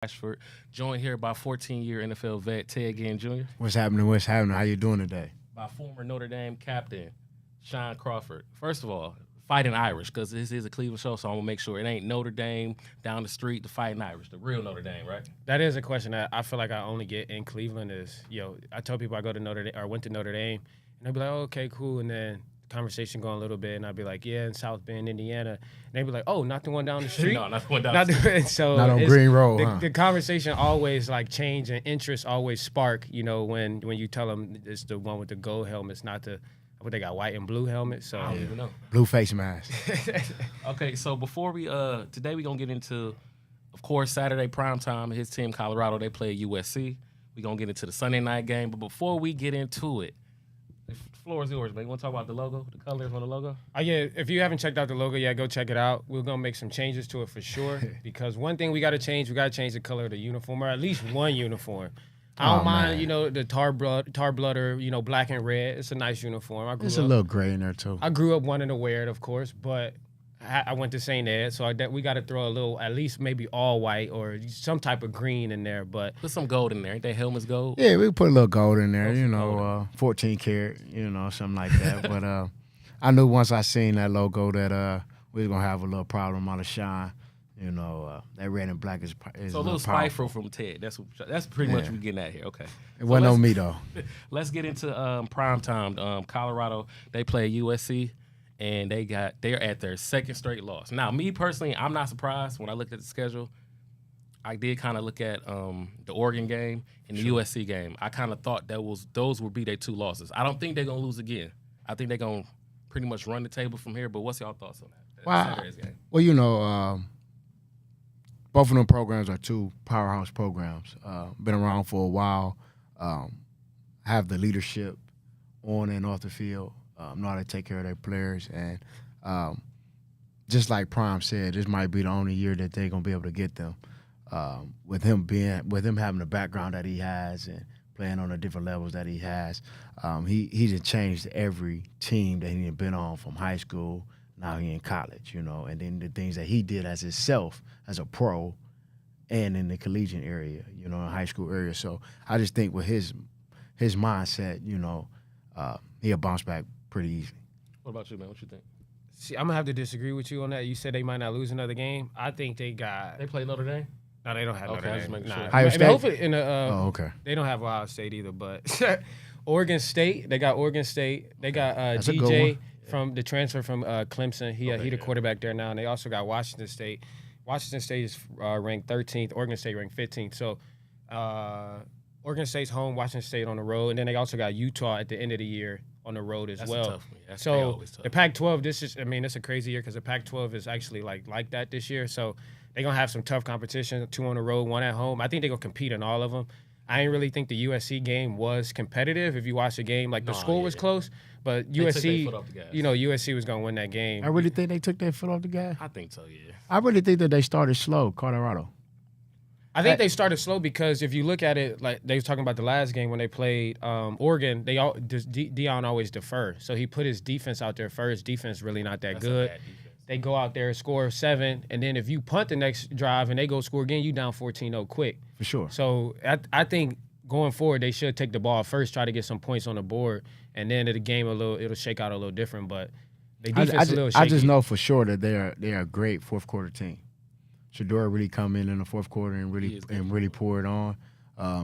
Ashford, joined here by 14-year NFL vet Ted Ginn Jr., What's happening? What's happening? How you doing today? by former Notre Dame captain Shaun Crawford. First of all, fighting Irish, because this is a Cleveland show, so I'm going to make sure it ain't Notre Dame down the street, the fighting Irish, the real Notre Dame, right? That is a question that I feel like I only get in Cleveland is, I tell people I go to Notre Dame or went to Notre Dame, and they'll be like, oh, okay, cool. And then conversation going a little bit, and I'd be like, yeah, in South Bend, Indiana. And they'd be like, oh, not the one down the street? No, not the one down the street. So Not on Green Road, the conversation always like change and interest always spark, when you tell them it's the one with the gold helmets, not the what they got, white and blue helmets. So I don't even know. Blue face mask. Okay, so before we today we're gonna get into, of course, Saturday primetime. His team, Colorado, they play USC. We're gonna get into the Sunday night game. But before we get into it, the floor is yours, man. You wanna talk about the logo, the colors on the logo? Yeah, if you haven't checked out the logo yet, go check it out. We're going to make some changes to it for sure, because one thing we got to change the color of the uniform, or at least one uniform. I don't mind, the tar blood or, black and red. It's a nice uniform. There's a little gray in there, too. I grew up wanting to wear it, of course, but I went to St. Ed, so we got to throw a little, at least maybe all white or some type of green in there. But put some gold in there. Ain't that helmet's gold? Yeah, we put a little gold in there, 14 karat, something like that. But I knew once I seen that logo that we was going to have a little problem on the shine. That red and black is so a little spiteful from Ted. That's pretty much what we're getting at here. Okay. It wasn't on me, though. Let's get into prime time. Colorado, they play USC, and they're at their second straight loss. Now, me personally, I'm not surprised when I looked at the schedule. I did kind of look at the Oregon game and the USC game. I kind of thought those would be their two losses. I don't think they're gonna lose again. I think they're gonna pretty much run the table from here. But what's y'all thoughts on that? Saturday's game. Well, both of them programs are two powerhouse programs. Been around for a while. Have the leadership on and off the field. Know how to take care of their players. And just like Prime said, this might be the only year that they're gonna be able to get them. With him having the background that he has and playing on the different levels that he has, he's changed every team that he's been on from high school. Now he in college, and then the things that he did as himself as a pro and in the collegiate area, in high school area. So I just think with his mindset, he'll bounce back pretty easy. What about you, man? What you think? See, I'm going to have to disagree with you on that. You said they might not lose another game. I think they play Notre Dame? No, they don't have Notre Dame. Just sure. Ohio State? Hopefully okay. They don't have Ohio State either, but Oregon State, they got Oregon State. They got DJ from the transfer from Clemson. He the quarterback there now. And they also got Washington State. Washington State is ranked 13th. Oregon State ranked 15th. So Oregon State's home, Washington State on the road. And then they also got Utah at the end of the year on the road as well. Tough one. So the Pac-12, it's a crazy year because the Pac-12 is actually like that this year. So they're going to have some tough competition, 2 on the road, 1 at home. I think they're going to compete in all of them. I didn't really think the USC game was competitive. If you watch the game, the score was close, but USC, USC was going to win that game. I really think they took their foot off the gas. I think so, yeah. I really think that they started slow, Colorado. I think they started slow because if you look at it, like they was talking about the last game when they played Oregon, Deion always defer. So he put his defense out there first. Defense really not that good. They go out there, score 7, and then if you punt the next drive and they go score again, you down 14-0 quick. For sure. So I think going forward, they should take the ball first, try to get some points on the board, and then the game it'll shake out a little different. But the defense is a little shaky. I just know for sure that they're a great fourth quarter team. Shador really come in the fourth quarter and really pour it on.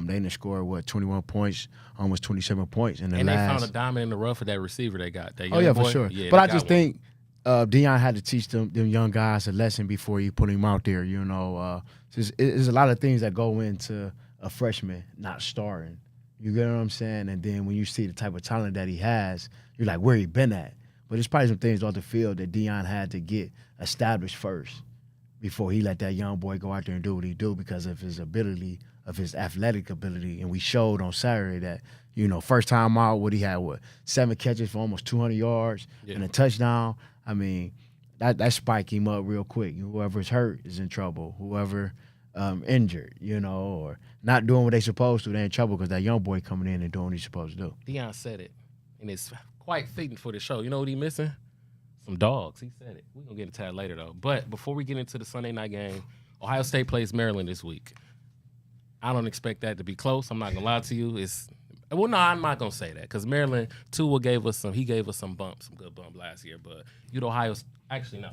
They didn't score 21 points, almost 27 points in the and last. And they found a diamond in the rough for that receiver they got. That young yeah, boy. For sure. Yeah, but I just think Deion had to teach them young guys a lesson before he put him out there. There's a lot of things that go into a freshman not starting. You get what I'm saying? And then when you see the type of talent that he has, you're like, where he been at? But there's probably some things off the field that Deion had to get established first before he let that young boy go out there and do what he do because of his ability, of his athletic ability. And we showed on Saturday that, first time out, he had 7 catches for almost 200 yards and a touchdown. I mean, that spike him up real quick. Whoever's hurt is in trouble. Whoever injured, or not doing what they supposed to, they're in trouble because that young boy coming in and doing what he's supposed to do. Deion said it, and it's quite fitting for the show. You know what he missing? Some dogs. He said it. We're going to get into that later, though. But before we get into the Sunday night game, Ohio State plays Maryland this week. I don't expect that to be close. I'm not gonna lie to you. I'm not gonna say that because Maryland Tua gave us some bumps, some good bump last year. But Ohio. Actually, no,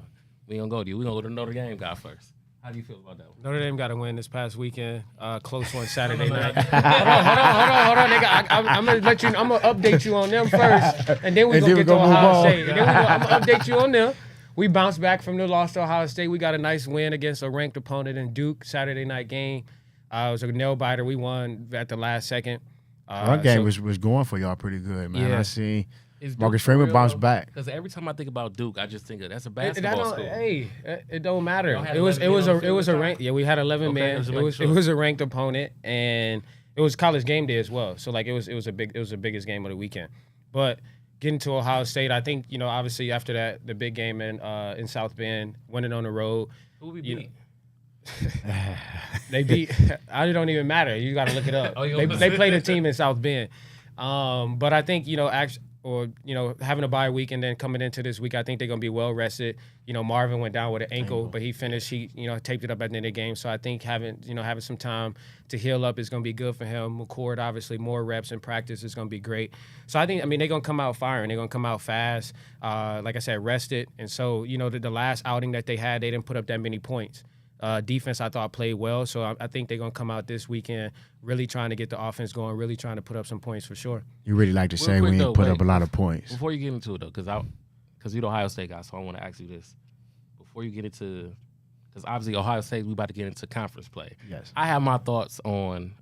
we ain't gonna go to you. We gonna go to Notre Dame guy first. How do you feel about that one? Notre Dame got to win this past weekend. Close one Saturday night. Hold on, nigga. I'm gonna let you. I'm gonna update you on them first, and then we're gonna get to Ohio State. And then I'm gonna update you on them. We bounced back from the loss to Ohio State. We got a nice win against a ranked opponent in Duke Saturday night game. It was a nail biter. We won at the last second. Run game was going for y'all pretty good, man. Yeah. I see Marcus Freeman bounced back. Because every time I think about Duke, I just think that's a basketball school. Hey, it don't matter. It was a ranked. Yeah, we had 11 men. It was a ranked opponent, and it was college game day as well. So like it was the biggest game of the weekend. But getting to Ohio State, I think obviously after that the big game in South Bend, winning on the road. Who we beat? They beat. It don't even matter. You got to look it up. They played a team in South Bend, but I think having a bye week and then coming into this week, I think they're gonna be well rested. Marvin went down with an ankle, but he finished. He taped it up at the end of the game. So I think having some time to heal up is gonna be good for him. McCord, obviously, more reps in practice is gonna be great. So I think they're gonna come out firing. They're gonna come out fast. Like I said, rested. And so the last outing that they had, they didn't put up that many points. Defense, I thought, played well. So I think they're going to come out this weekend really trying to get the offense going, really trying to put up some points for sure. You really like to say we ain't put up a lot of points. Before you get into it, though, because you're the Ohio State guy, so I want to ask you this. Before you get into – because obviously Ohio State, we about to get into conference play. Yes. I have my thoughts on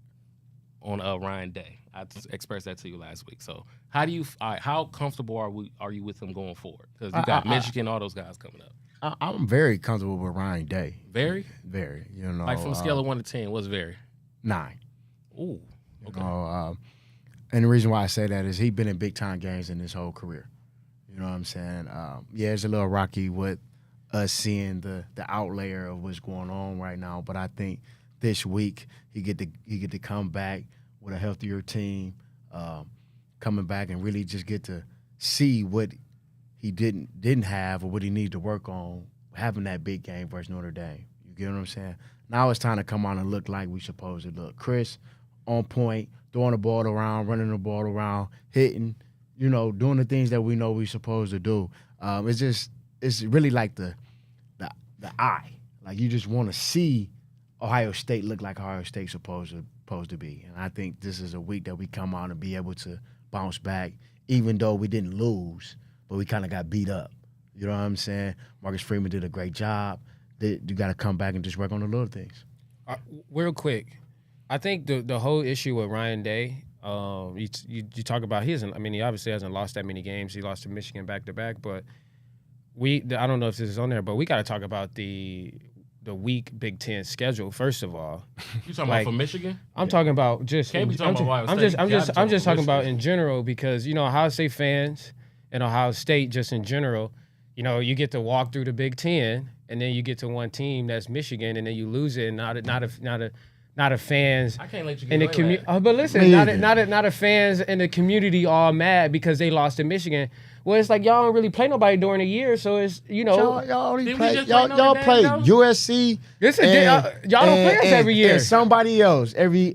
Ryan Day. I expressed that to you last week. So how comfortable are you with him going forward? Because you got Michigan, all those guys coming up. I'm very comfortable with Ryan Day. Very? Very. Like from a scale of 1 to 10, what's very? 9. Ooh. Okay. And the reason why I say that is he's been in big-time games in his whole career. You know what I'm saying? It's a little rocky with us seeing the outlayer of what's going on right now, but I think this week he get to come back with a healthier team, coming back and really just get to see what he didn't have or what he needed to work on having that big game versus Notre Dame. You get what I'm saying? Now it's time to come on and look like we supposed to look. Chris, on point, throwing the ball around, running the ball around, hitting, doing the things that we know we're supposed to do. It's really like the eye. Like you just want to see Ohio State look like Ohio State's supposed to be. And I think this is a week that we come out and be able to bounce back, even though we didn't lose. But we kind of got beat up. You know what I'm saying? Marcus Freeman did a great job. You got to come back and just work on the little things. Real quick, I think the whole issue with Ryan Day, you talk about he obviously hasn't lost that many games. He lost to Michigan back-to-back. But I don't know if this is on there, but we got to talk about the weak Big Ten schedule first of all. You talking about for Michigan? I'm talking about just. I'm just talking about in general because Ohio State fans. And Ohio State, just in general, you get to walk through the Big Ten, and then you get to one team that's Michigan, and then you lose it. And not a fans. I can't let you in the community. But listen, not a fans in the community all mad because they lost to Michigan. Well, it's like y'all don't really play nobody during the year, so it's y'all only play USC. Y'all don't play us every year. And somebody else every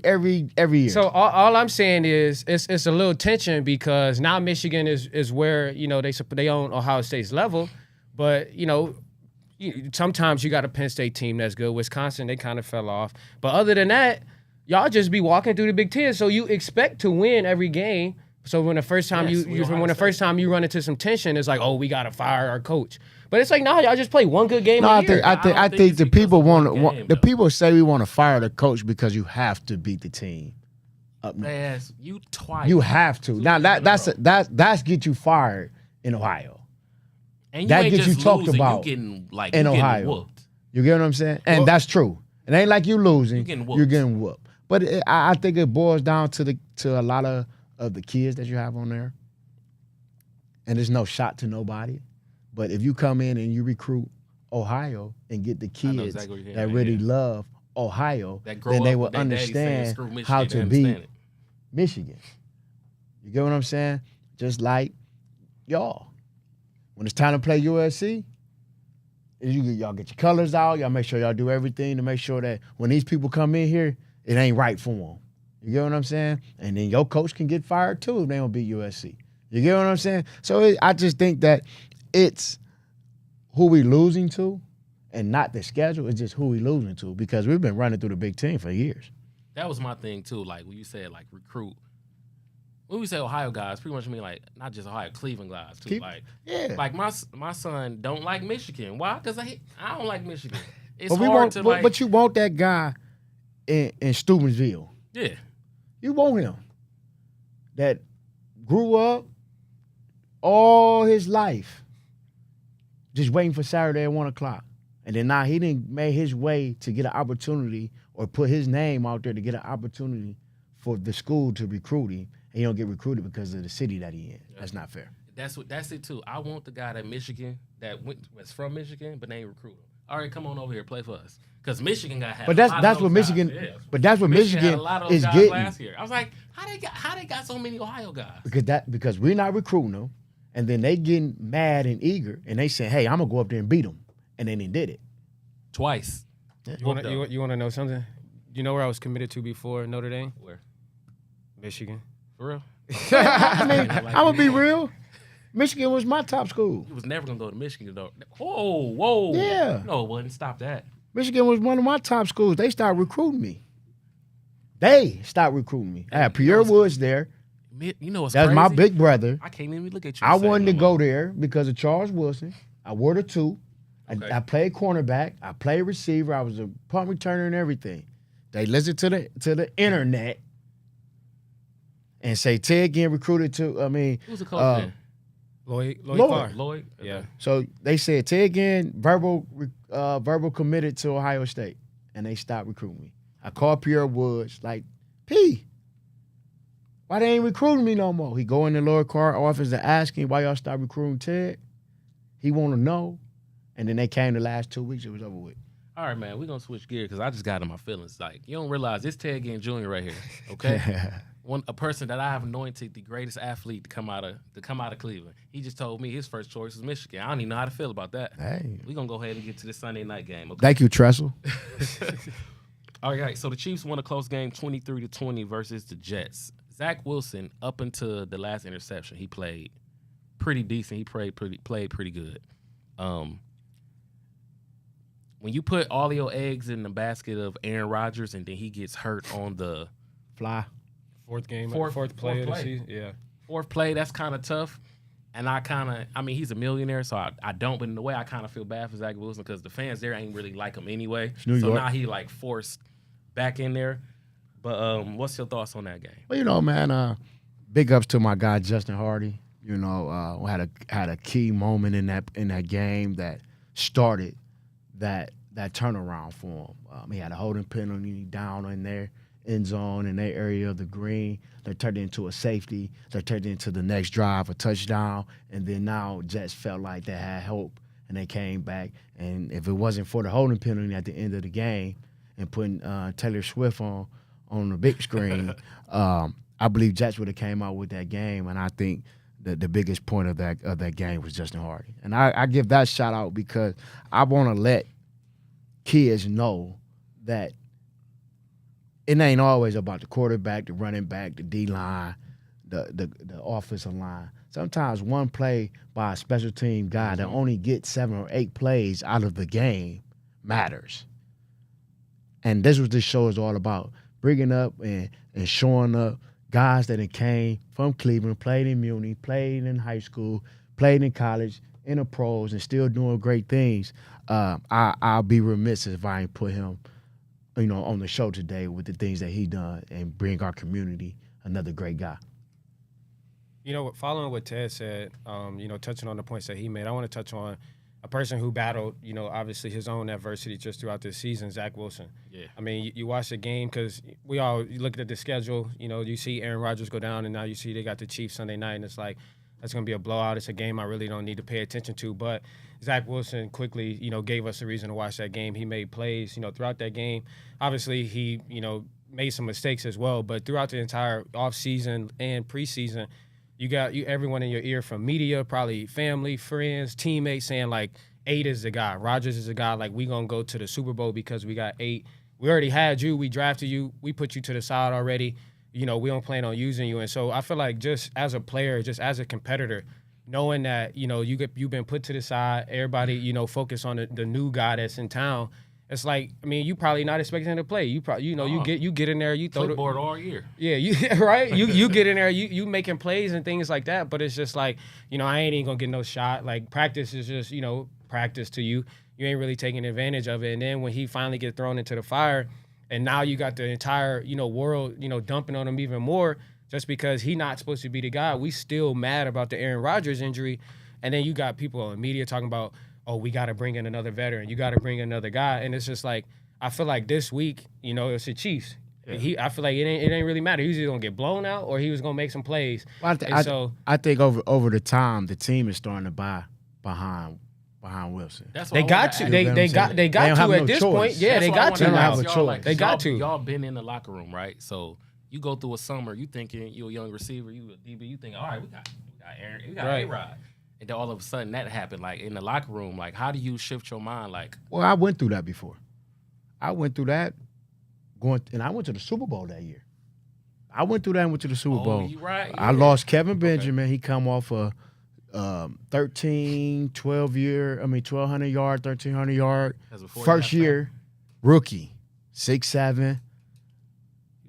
year. So all I'm saying is it's a little tension because now Michigan is where they own Ohio State's level, but sometimes you got a Penn State team that's good. Wisconsin, they kind of fell off, but other than that, y'all just be walking through the Big Ten, so you expect to win every game. So when the first time you run into some tension, it's like, oh, we gotta fire our coach. But it's like, no, y'all just play one good game. I think the people the people say we want to fire the coach because you have to beat the team. You twice. You have to. Now that's get you fired in Ohio. And that gets you talked about in Ohio. Whooped. You get what I'm saying? And that's true. It ain't like you losing. You're getting whooped. But I think it boils down to a lot of the kids that you have on there. And there's no shot to nobody. But if you come in and you recruit Ohio and get the kids that really love Ohio, then they will understand how to beat Michigan. You get what I'm saying? Just like y'all. When it's time to play USC, y'all get your colors out. Y'all make sure y'all do everything to make sure that when these people come in here, it ain't right for them. You get what I'm saying? And then your coach can get fired too if they don't beat USC. You get what I'm saying? So I just think that it's who we losing to and not the schedule. It's just who we losing to because we've been running through the Big Ten for years. That was my thing too. Like when you said like recruit. When we say Ohio guys, pretty much mean like not just Ohio, Cleveland guys too. Like my son don't like Michigan. Why? Because I don't like Michigan. It's hard to like. But you want that guy in Steubenville. Yeah. You want him that grew up all his life just waiting for Saturday at 1 o'clock. And then now he didn't make his way to get an opportunity or put his name out there to get an opportunity for the school to recruit him. And he don't get recruited because of the city that he in. Yeah. That's not fair. That's it too. I want the guy that Michigan was from Michigan, but they ain't recruit him. All right, come on over here, play for us. Because Michigan got but that's what Michigan. Yeah. But that's what Michigan is getting. Last year. I was like, how they got so many Ohio guys? Because we're not recruiting them, and then they getting mad and eager, and they say, "Hey, I'm gonna go up there and beat them," and then they did it twice. You want to know something? You know where I was committed to before Notre Dame? Where? Michigan. For real? I mean, I'm gonna be real. Michigan was my top school. You was never gonna go to Michigan though. Whoa. Yeah. No, it wasn't. Stop that. Michigan was one of my top schools. They started recruiting me. I had Pierre Woods there. You know what's That's crazy? my big brother. I can't even look at you. I wanted to go there because of Charles Wilson. I wore the 2. Okay. I played cornerback. I played receiver. I was a punt returner and everything. They listened to the internet and say Ted Ginn recruited to. I mean, who's the coach then? Lloyd. Yeah. So they said Ted Ginn verbal committed to Ohio State, and they stopped recruiting me. I called Pierre Woods like, P, why they ain't recruiting me no more? He go in the Lloyd Carr office and ask him why y'all stopped recruiting Ted. He want to know, and then they came the last 2 weeks. It was over with. All right, man, we're going to switch gears because I just got in my feelings. Like, you don't realize it's Ted Ginn Jr. right here, okay? A person that I have anointed the greatest athlete to come out of Cleveland. He just told me his first choice was Michigan. I don't even know how to feel about that. Hey. We're going to go ahead and get to this Sunday night game, okay? Thank you, Tressel. All right, so the Chiefs won a close game 23-20 versus the Jets. Zach Wilson, up until the last interception, he played pretty decent. He played pretty good. When you put all your eggs in the basket of Aaron Rodgers and then he gets hurt on the fly, fourth play of the season, yeah. Fourth play, that's kind of tough. And I mean, he's a millionaire, so I don't, but in a way, I kind of feel bad for Zach Wilson because the fans there ain't really like him anyway. So now he like forced back in there. But what's your thoughts on that game? Well, you know, man, big ups to my guy Justin Hardy. You know, had a key moment in that game that started that turnaround for him. He had a holding penalty down in their end zone in their area of the green. They turned it into a safety. They turned it into the next drive, a touchdown. And then now Jets felt like they had hope, and they came back. And if it wasn't for the holding penalty at the end of the game and putting Taylor Swift on the big screen, I believe Jets would have came out with that game. And I think that the biggest point of that game was Justin Hardy. And I give that shout out because I want to let kids know that it ain't always about the quarterback, the running back, the D-line, the offensive line. Sometimes one play by a special team guy that only gets 7 or 8 plays out of the game matters. And this is what this show is all about, bringing up and showing up guys that came from Cleveland, played in Muni, played in high school, played in college, in the pros, and still doing great things. I'll be remiss if I ain't put him, on the show today with the things that he done and bring our community another great guy. Following what Ted said, touching on the points that he made, I want to touch on a person who battled, obviously his own adversity just throughout this season, Zach Wilson. Yeah. I mean, you watch the game because we all look at the schedule. You see Aaron Rodgers go down, and now you see they got the Chiefs Sunday night, and it's like, that's going to be a blowout. It's a game I really don't need to pay attention to. But Zach Wilson quickly, gave us a reason to watch that game. He made plays, throughout that game. Obviously, he, made some mistakes as well. But throughout the entire offseason and preseason, you got everyone in your ear from media, probably family, friends, teammates saying, like, 8 is the guy. Rodgers is the guy. Like, we going to go to the Super Bowl because we got 8 we already had you. We drafted you. We put you to the side already. We don't plan on using you. And so I feel like just as a player, just as a competitor, knowing that, you've been put to the side, everybody, focus on the new guy that's in town. It's like, you probably not expecting him to play. You probably, you get in there, you throw clipboard all year. Yeah, right. You get in there, you making plays and things like that. But it's just like, I ain't even gonna get no shot. Like practice is just, practice to you. You ain't really taking advantage of it. And then when he finally get thrown into the fire, and now you got the entire, world, dumping on him even more, just because he not supposed to be the guy. We still mad about the Aaron Rodgers injury, and then you got people in media talking about, oh, we got to bring in another veteran. You got to bring in another guy. And it's just like, I feel like this week, it's the Chiefs. Yeah. I feel like it ain't really matter. He was either going to get blown out or he was going to make some plays. Well, I think over the time, the team is starting to buy behind Wilson. That's they got to. They got to at this point. Yeah, they got to now. They got to. Y'all been in the locker room, right? So you go through a summer, you thinking you're a young receiver, you a DB, you think, all right, we got Aaron, we got A-Rod. And then all of a sudden that happened, like in the locker room. Like, how do you shift your mind? Like, well, I went through that before. I went through that and I went to the Super Bowl that year. I went through that and went to the Super Bowl. You right. I lost Kevin Benjamin. Okay. He come off a 1,200 yard, 1,300 yard. First year, rookie, 6'7".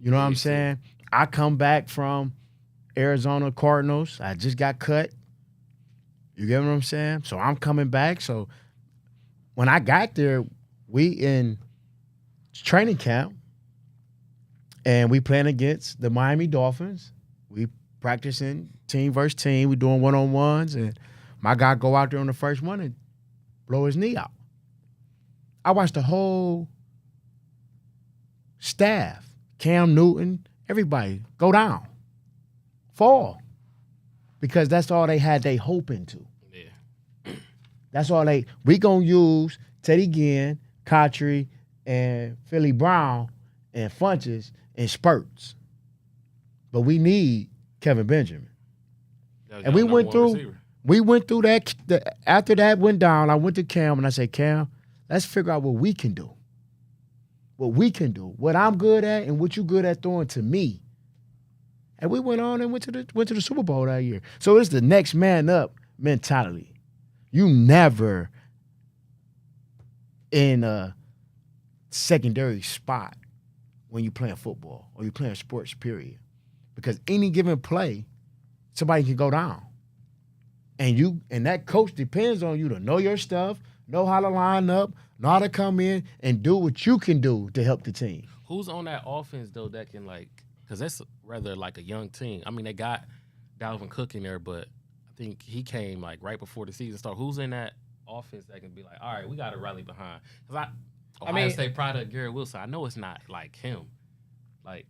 You know what I'm saying? I come back from Arizona Cardinals. I just got cut. You get what I'm saying? So I'm coming back. So when I got there, we in training camp, and we playing against the Miami Dolphins. We practicing team versus team. We doing one-on-ones, and my guy go out there on the first one and blow his knee out. I watched the whole staff, Cam Newton, everybody go down, fall, because that's all they had they hope into. Yeah. That's all we gonna use Ted Ginn, Cotry, and Philly Brown and Funches in spurts. But we need Kevin Benjamin. And we went through that. After that went down, I went to Cam and I said, Cam, let's figure out what we can do. What I'm good at and what you good at throwing to me. And we went on and went to the Super Bowl that year. So it's the next man up mentality. You never in a secondary spot when you playing football or you playing sports, period. Because any given play, somebody can go down. And that coach depends on you to know your stuff, know how to line up, know how to come in and do what you can do to help the team. Who's on that offense, though, that can, like, because that's rather like a young team. I mean, they got Dalvin Cook in there, but I think he came, like, right before the season started. Who's in that offense that can be like, all right, we got to rally behind? Because Ohio State product, Garrett Wilson, I know it's not like him. Like,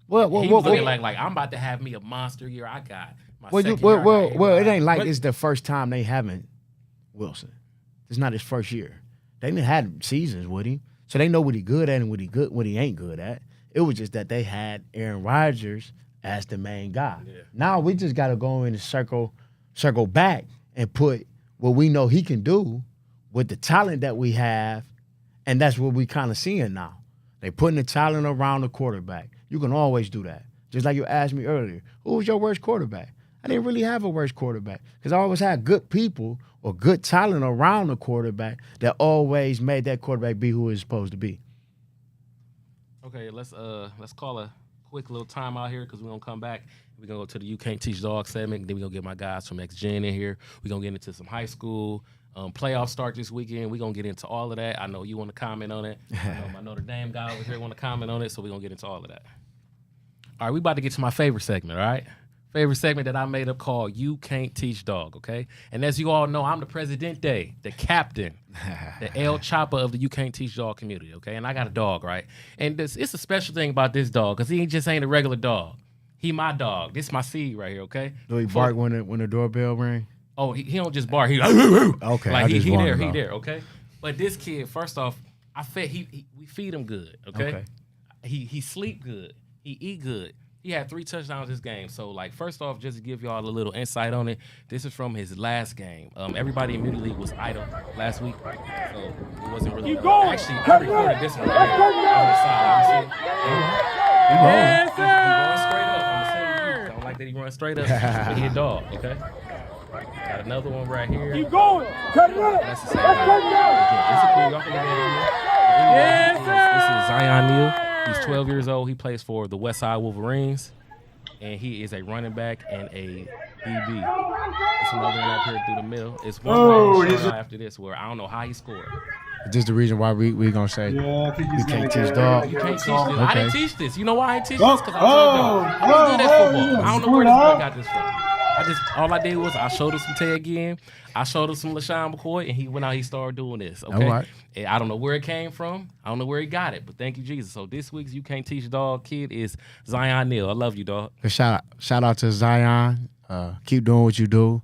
he was looking like I'm about to have me a monster year. I got my second year. It ain't like it's the first time they haven't Wilson. It's not his first year. They didn't had seasons with him, so they know what he good at and what he ain't good at. It was just that they had Aaron Rodgers as the main guy. Yeah. Now we just got to go in and circle back and put what we know he can do with the talent that we have, and that's what we kind of seeing now. They putting the talent around the quarterback. You can always do that. Just like you asked me earlier, who was your worst quarterback? I didn't really have a worst quarterback because I always had good people or good talent around the quarterback that always made that quarterback be who he's supposed to be. Okay, let's call a quick little time out here because we're going to come back. We're going to go to the You Can't Teach Dog segment. Then we're going to get my guys from X-Gen in here. We're going to get into some high school. Playoffs start this weekend. We're going to get into all of that. I know you want to comment on it. I know my Notre Dame guy over here want to comment on it, so we're going to get into all of that. All right, we about to get to my favorite segment, all right? Favorite segment that I made up called You Can't Teach Dog, okay? And as you all know, I'm the Presidente, the captain, the El Chopper of the You Can't Teach Dog community, okay? And I got a dog, right? And it's a special thing about this dog because he just ain't a regular dog. He my dog. This my seed right here, okay? Do he bark when the doorbell ring? Oh, he don't just bark. He okay. Like he there, okay? But this kid, first off, we feed him good, okay? He sleep good. He eat good. He had 3 touchdowns this game. So, like, first off, just to give y'all a little insight on it, this is from his last game. Everybody in Muni League was idle last week, so it wasn't really. Actually, I recorded this one right here on the side. Yes, He runs straight up. I'm saying I don't like that he runs straight up, but he a dog. Okay. Got another one right here. Keep going. Cut it up. That's the same guy. Again, this is cool. Y'all can look at it. This is Zion Neal. He's 12 years old. He plays for the Westside Wolverines, and he is a running back and a DB. It's another one up here through the middle. It's one after this where I don't know how he scored. Is this the reason why we gonna say we can't teach dog? You can't teach this. Okay. I didn't teach this. You know why I didn't teach this? Because I told y'all I don't do that football. I don't know where this boy got this from. All I did was I showed him some Ted Ginn, I showed him some LaShawn McCoy, and he went out. He started doing this. Okay, right. And I don't know where it came from. I don't know where he got it, but thank you, Jesus. So this week's You Can't Teach Dog kid is Zion Neal. I love you, dog. Shout out to Zion. Keep doing what you do.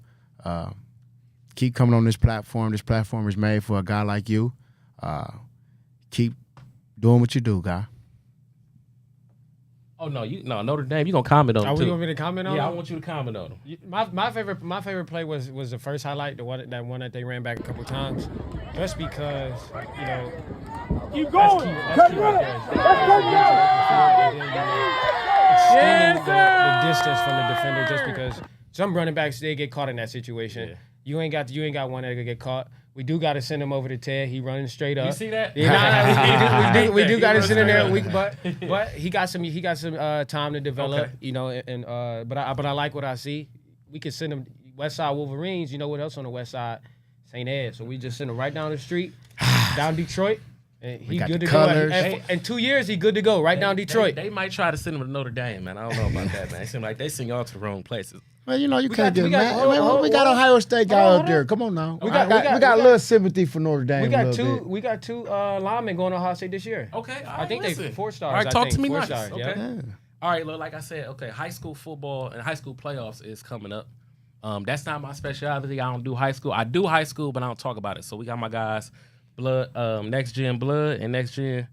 Keep coming on this platform. This platform is made for a guy like you. Keep doing what you do, guy. Oh no, Notre Dame. You gonna comment on it too? You want me to comment on it? Yeah, I want you to comment on him. My favorite play was the first highlight, the one that they ran back a couple times, just because Keep going. That's key right there. Extending the distance from the defender, just because some running backs they get caught in that situation. Yeah. You ain't got one that could get caught. We do got to send him over to Ted. He running straight up. You see that? Yeah, we do got to send him there. But he got some time to develop. Okay. But I like what I see. We could send him Westside Wolverines. You know what else on the West Side? St. Ed. So we just send him right down the street, down Detroit. And he good to colors. go. In 2 years, he good to go. Down Detroit. They might try to send him to Notre Dame, man. I don't know about that, man. It seems like they send y'all to the wrong places. Well, you can't get mad. We got Ohio State guy up there. Come on now. We got a little sympathy for Notre Dame. We got two linemen going to Ohio State this year. Okay, I think they 4 stars. All right, talk to me nice. Stars, okay. Yeah. All right, look, like I said, okay, high school football and high school playoffs is coming up. That's not my specialty. I don't do high school. I do high school, but I don't talk about it. So we got my guys, Next Gen Blood and Next Gen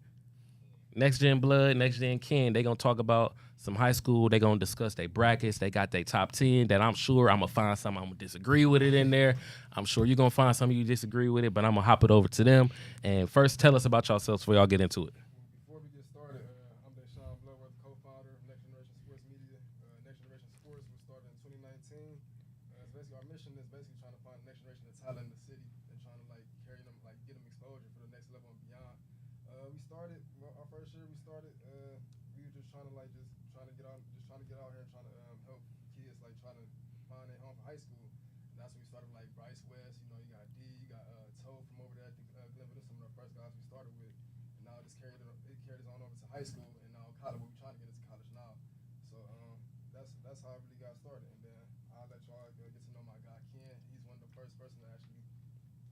Blood, Next Gen Ken. They gonna talk about some high school. They gonna discuss their brackets. They got their top 10 that I'm sure I'm gonna find something I'm gonna disagree with it in there. I'm sure you're gonna find something you disagree with it, but I'm gonna hop it over to them. And first, tell us about yourselves before y'all get into it. Before we get started, I'm Shaun Crawford, co-founder of Next Generation Sports Media. Next Generation Sports was started in 2019. Basically, our mission is basically trying to find the next generation of talent in the city and trying to carry them, get them exposure for the next level and beyond. We started our first year. We were just trying to get out here and trying to help kids trying to find their home for high school. And that's when we started Bryce West. You got D, you got Toe from over there. I think Glenville is some of the first guys we started with. And now it carried us on over to high school, and now college. We're trying to get into college now. So that's how I really got started. And then I'll let y'all get to know my guy Ken. He's one of the first person that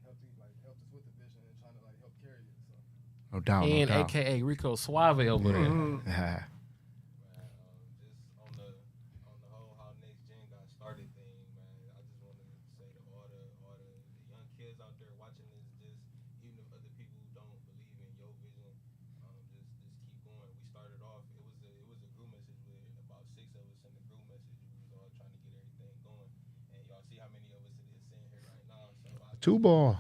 actually helped us with the vision and trying to help carry it. So. No doubt. And AKA Rico Suave over there. Just on the whole how Next Gen got started thing, man. I just want to say to all the young kids out there watching this, just even if other people don't believe in your vision, just keep going. We started off. It was a group message with about 6 of us in the group message. We was all trying to get everything going, and y'all see how many of us it is sitting here right now. So two ball.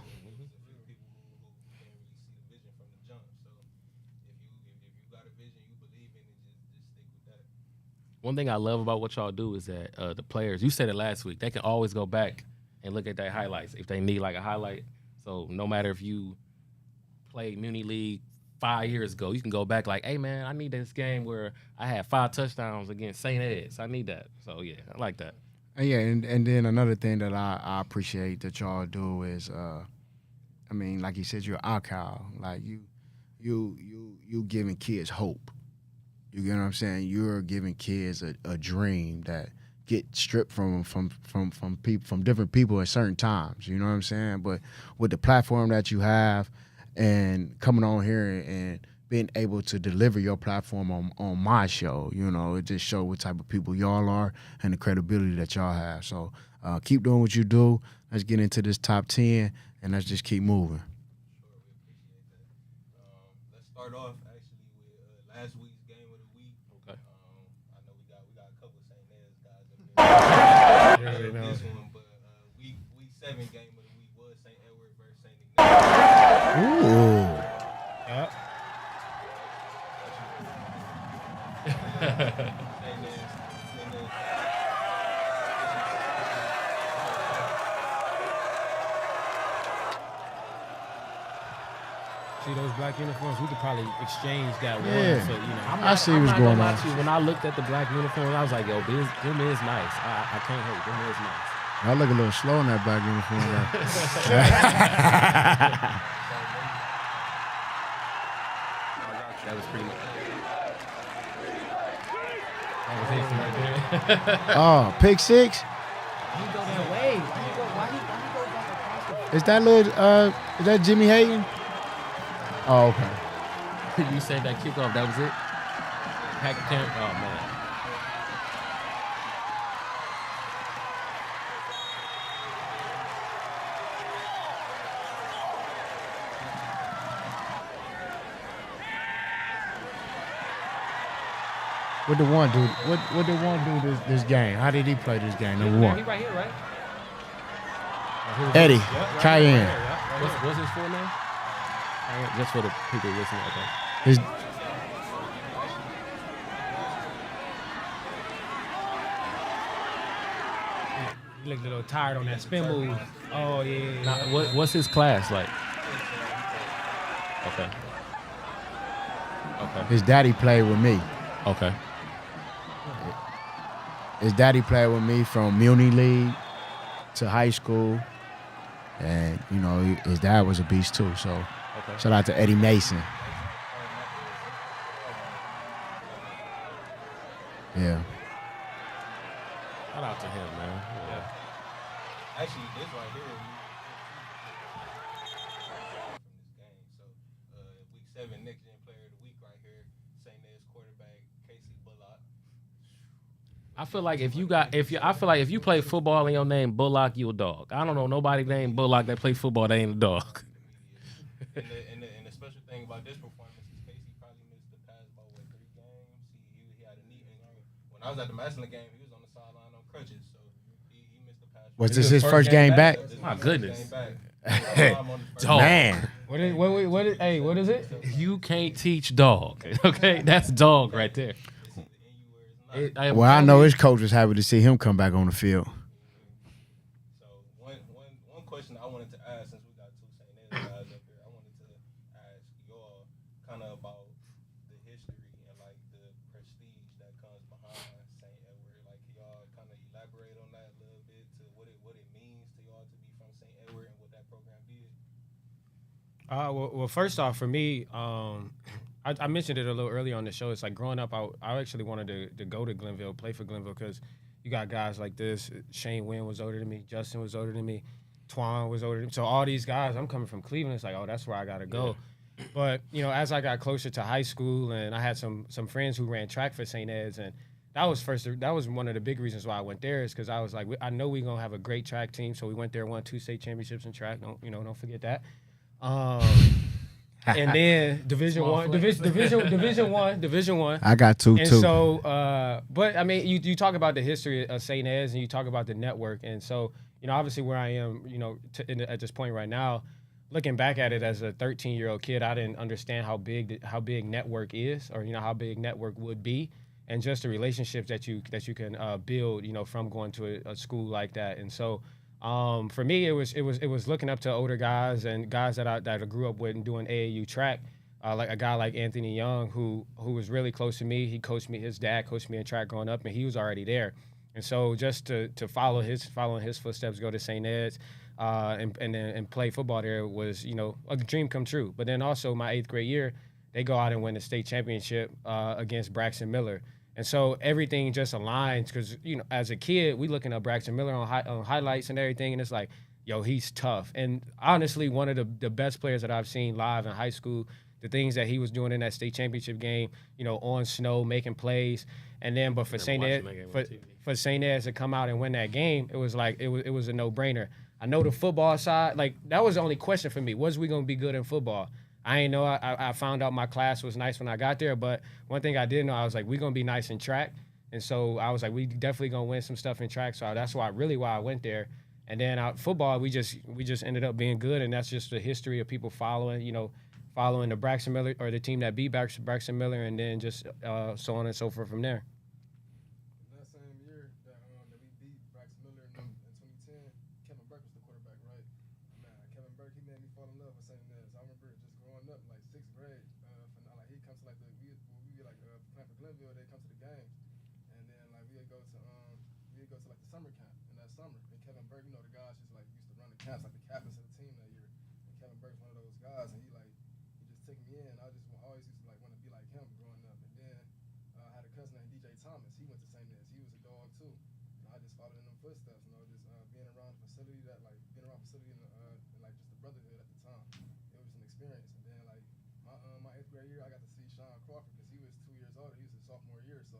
One thing I love about what y'all do is that the players, you said it last week, they can always go back and look at their highlights if they need a highlight. So no matter if you played Muni League 5 years ago, you can go back hey, man, I need this game where I had 5 touchdowns against St. Ed's. I need that. So, yeah, I like that. Yeah, and then another thing that I appreciate that y'all do is, like you said, you're alcohol. You giving kids hope. You get what I'm saying? You're giving kids a dream that get stripped from people, from different people at certain times. You know what I'm saying? But with the platform that you have and coming on here and being able to deliver your platform on my show, it just shows what type of people y'all are and the credibility that y'all have. So keep doing what you do. Let's get into this top 10 and let's just keep moving. Sure, we appreciate that. Let's start off actually with last week's game of the week. Okay. I know we really know. This one, but week 7 game of the week was St. Edward versus St. Ignatius. Ooh. Yep. See those black uniforms? We could probably exchange that one Yeah. for, you know. I see what's going on. When I looked at the black uniforms, I was like, yo, them is nice. I can't hate. Them is nice. I look a little slow in that black uniform. That was pretty much. That was it right there. Oh, pick six? You go that way. Why he go back across the Is that Jimmy Hayden? Oh, okay. You said that kickoff, that was it? Pack camp? Oh, man. What did one do? What did one do this game? How did he play this game? Number He one. right here, right? Eddie, Right Cayenne. here, right here. What's his full name? Just for the people listening, okay. His, He looked a little tired on that spin move. Oh, yeah. Now, what's his class like? Okay. Okay. his daddy played with me. Okay. His daddy played with me from Muni League to high school. And, you know, his dad was a beast too. So Okay. shout out to Eddie Mason. Yeah. Shout out to him, man. Yeah. Actually, this right here. From this game. So, week 7, next gen player of the week right here. St. Ed's quarterback Casey Bullock. I feel like if you play football and your name Bullock, you a dog. I don't know nobody named Bullock that play football that ain't a dog. And the special thing about this performance is Casey probably missed the past about 3 games. He had a knee injury. When I was at the Massillon game, he was on the sideline on crutches, so he missed the past. Was this his first game back? This is My his goodness. first game back. Dog. Man. What is it? You can't teach dog. Okay, that's dog right there. Well, I know his coach was happy to see him come back on the field. So one question I wanted to ask, since we got 2 St. Ed's guys up here, I wanted to ask y'all kind of about the history and like the prestige that comes behind St. Edward. Like, can y'all kind of elaborate on that a little bit to what it means to y'all to be from St. Edward and what that program did? Well, first off, for me, I mentioned it a little earlier on the show. It's like growing up, I actually wanted to go to Glenville, play for Glenville, because you got guys like this. Shane Wynn was older than me. Justin was older than me. Twan was older than me. So all these guys, I'm coming from Cleveland. It's like, oh, that's where I got to go. Yeah. But, you know, as I got closer to high school, and I had some friends who ran track for St. Ed's, and that was one of the big reasons why I went there, is because I was like, I know we're going to have a great track team. So we went there, won 2 state championships in track. Don't forget that. And then Division One. I got 2 and too. So, but I mean, you talk about the history of St. Ed's, and you talk about the network, and so, you know, obviously where I am, you know, at this point right now, looking back at it as a 13-year-old kid, I didn't understand how big network is, or, you know, how big network would be, and just the relationships that you can build, you know, from going to a school like that. And so, for me, it was looking up to older guys and guys that I grew up with and doing AAU track, like a guy like Anthony Young, who was really close to me. He coached me. His dad coached me in track growing up, and he was already there. And so just to follow in his footsteps, go to St. Ed's, and play football there was, you know, a dream come true. But then also my 8th grade year, they go out and win the state championship against Braxton Miller. And so everything just aligns, because, you know, as a kid, we looking up Braxton Miller on highlights and everything, and it's like, yo, he's tough. And honestly, one of the best players that I've seen live in high school, the things that he was doing in that state championship game, you know, on snow, making plays. And then, but for St. Ed's to come out and win that game, it was like, it was a no-brainer. I know the football side, like, that was the only question for me. Was we going to be good in football? I ain't know. I found out my class was nice when I got there, but one thing I did know, I was like, we're going to be nice in track. And so I was like, we definitely gonna win some stuff in track. So that's why I went there. And then out football, we just ended up being good, and that's just the history of people following the Braxton Miller or the team that beat Braxton Miller, and then just so on and so forth from there. That same year that we beat Braxton Miller in 2010, Kevin Burke was the quarterback, right? Man, Kevin Burke, he made me fall in love with St. Nez. I remember just growing up, like 6th grade, he comes to like we be like playing for Glenville, they come to the games, and then like we'd go to like the summer camp in that summer. And Kevin Burke, the guys just like used to run the camps, like the captains of the team that year. And Kevin Burke's one of those guys, and he just took me in. I always used to like want to be like him growing up. And then I had a cousin named DJ Thomas. He went to St. Nez. He was a dog too. And I just followed in them footsteps. Just being around the facility and like just the brotherhood at the time. It was an experience. And then like my 8th grade year, I got to see Shaun Crawford because he was 2 years older. He was a sophomore year. So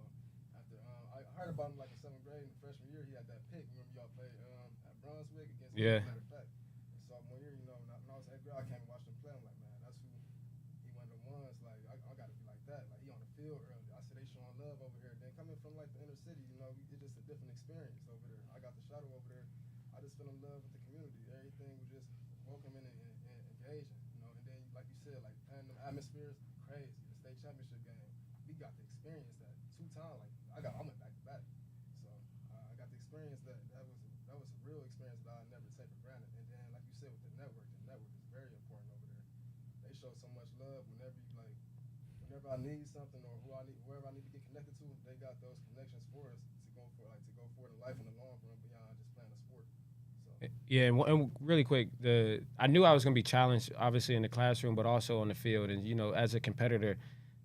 after I heard about him like in 7th grade. In the freshman year, he had that pick. Remember y'all played at Brunswick against Yeah. Matter of fact. And sophomore year, when I was 8th grade, I came and watched him play. I'm like, man, that's who he one of the ones. Like I got to be like that. Like he on the field early. I said they showing love over here. Then coming from like the inner city, it's just a different experience over there. I got the shadow over there. I just fell in love with the community. Everything was just welcoming and engaging. And then like you said, like playing them atmospheres, crazy. The state championship game, we got to experience that 2 times. Like I went back to back. So I got to experience that. That was a real experience that I never take for granted. And then like you said with the network is very important over there. They show so much love whenever I need something or whoever I need to get connected to, they got those connections for us to go forward in life in the long run beyond just playing a sport. So. Yeah, and really quick, I knew I was going to be challenged, obviously in the classroom, but also on the field. And as a competitor,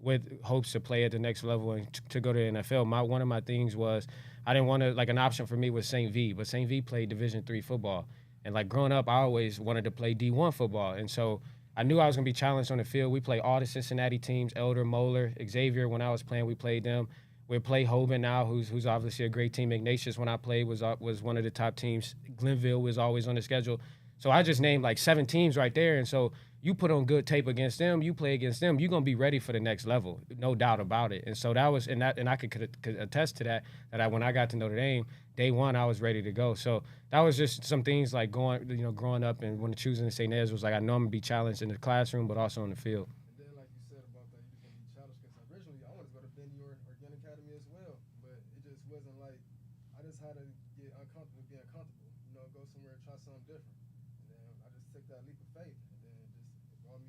with hopes to play at the next level and to go to the NFL, one of my things was I didn't want to an option for me was St. V, but St. V played Division III football, and like growing up, I always wanted to play D1 football, and so I knew I was going to be challenged on the field. We played all the Cincinnati teams, Elder, Moeller, Xavier. When I was playing, we played them. We play Hoban now, who's obviously a great team. Ignatius, when I played, was one of the top teams. Glenville was always on the schedule. So I just named like 7 teams right there. And so you put on good tape against them, you play against them, you're going to be ready for the next level, no doubt about it. And so that was, and I could attest to that when I got to Notre Dame, day one, I was ready to go. So that was just some things like growing up and when choosing St. Nez was like, I know I'm going to be challenged in the classroom, but also on the field. And then like you said about that, you're going to be challenged because originally I wanted to go to Benny or Organic Academy as well, but it just wasn't like, I just had to get uncomfortable being comfortable, go somewhere and try something different. And then I just took that leap of faith, and then it brought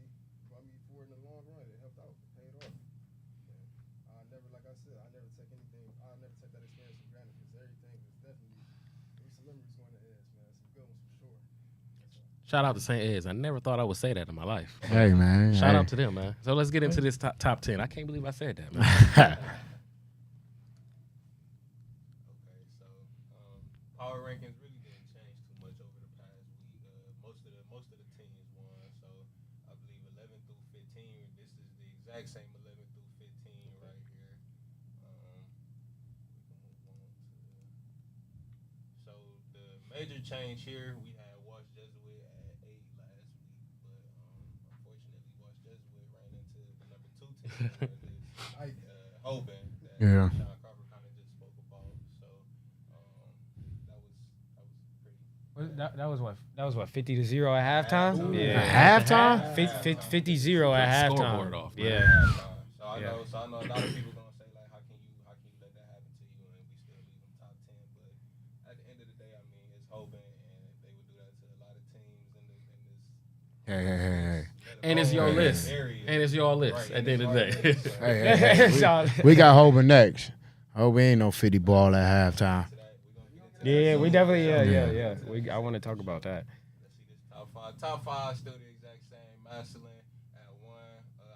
me forward in the long run. It helped out, it paid off. And I never take that experience for granted because everything was definitely, there was some memories going to Eds, man, some good ones for sure. Shout out to St. Ed's. I never thought I would say that in my life. Hey, man. Shout out to them, man. So let's get into this top 10. I can't believe I said that, man. Okay, so power rankings really didn't change too much over the past week. Most of the teams won, so I believe 11 through 15. This is the exact same 11 through 15 right here. We can move on to. So the major change here, we had Wash Jesuit at 8 last week, but unfortunately, Wash Jesuit ran into the number 2 team, Hoban. Yeah. Shaun Crawford kind of just spoke about. So that was pretty. That was what 50-0 at halftime. Ooh. Yeah, At halftime? 50-0 at halftime. Scoreboard off, man. Yeah. So I know a lot of people gonna say like, how can you let that happen to you and we still leave them top 10? But at the end of the day, I mean, it's Hoban, and they would do that to a lot of teams in this. Hey. And it's your list. Area. And it's your list Right, at the end of the day. Hey. We got Hoban next. Hoban ain't no 50 ball at halftime. Yeah, we definitely, yeah. I want to talk about that. Let's see this top 5. Top 5 still the exact same. Massillon at 1.